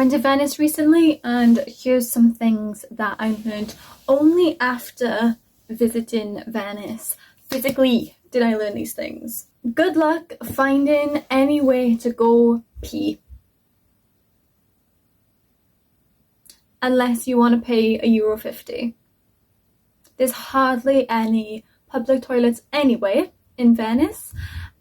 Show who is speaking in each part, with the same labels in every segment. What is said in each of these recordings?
Speaker 1: went to Venice recently, and here's some things that I learned only after visiting Venice. Physically did I learn these things. Good luck finding any way to go pee. Unless you want to pay €1.50. There's hardly any public toilets anyway in Venice,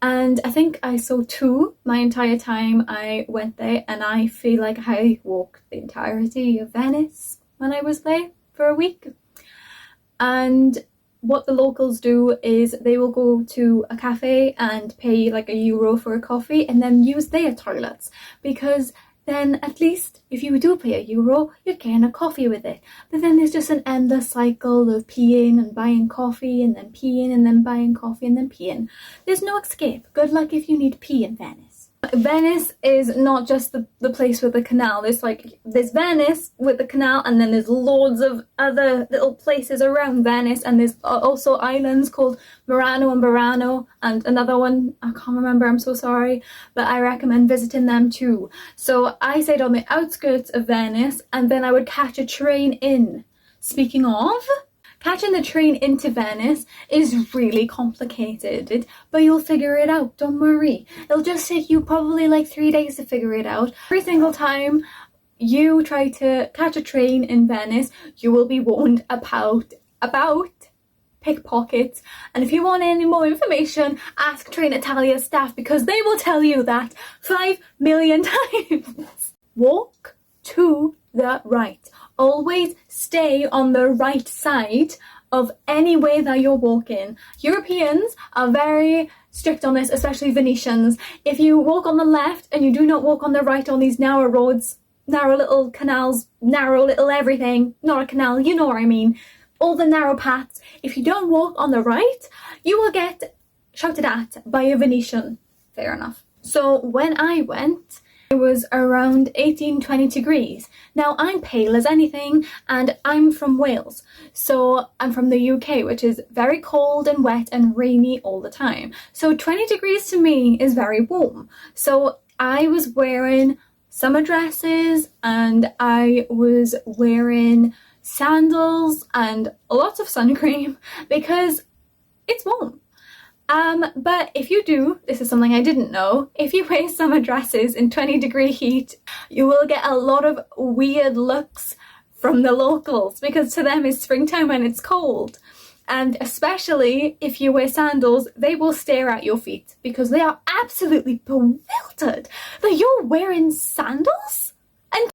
Speaker 1: and I think I saw 2 my entire time I went there, and I feel like I walked the entirety of Venice when I was there for a week. And what the locals do is they will go to a cafe and pay like €1 for a coffee and then use their toilets, because then at least if you do pay €1, you're getting a coffee with it. But then there's just an endless cycle of peeing and buying coffee and then peeing and then buying coffee and then peeing. There's no escape. Good luck if you need pee in Venice. Venice is not just the place with the canal. There's Venice with the canal, and then there's loads of other little places around Venice, and there's also islands called Murano and Burano, and another one I can't remember, I'm so sorry, but I recommend visiting them too. So I stayed on the outskirts of Venice, and then I would catch a train in. Speaking of, catching the train into Venice is really complicated, but you'll figure it out, don't worry. It'll just take you probably like 3 days to figure it out. Every single time you try to catch a train in Venice, you will be warned about pickpockets. And if you want any more information, ask Trenitalia staff, because they will tell you that 5 million times. Walk to the right. Always stay on the right side of any way that you're walking. Europeans are very strict on this, especially Venetians. If you walk on the left and you do not walk on the right on these narrow roads, narrow little canals, narrow little everything, not a canal, you know what I mean, all the narrow paths, if you don't walk on the right, you will get shouted at by a Venetian. Fair enough. So when I went, it was around 18-20 degrees. Now I'm pale as anything, and I'm from Wales. So I'm from the UK, which is very cold and wet and rainy all the time. So 20 degrees to me is very warm. So I was wearing summer dresses, and I was wearing sandals and lots of sun cream because it's warm. But if you do, this is something I didn't know, if you wear summer dresses in 20-degree heat, you will get a lot of weird looks from the locals, because to them it's springtime and it's cold. And especially if you wear sandals, they will stare at your feet because they are absolutely bewildered that you're wearing sandals.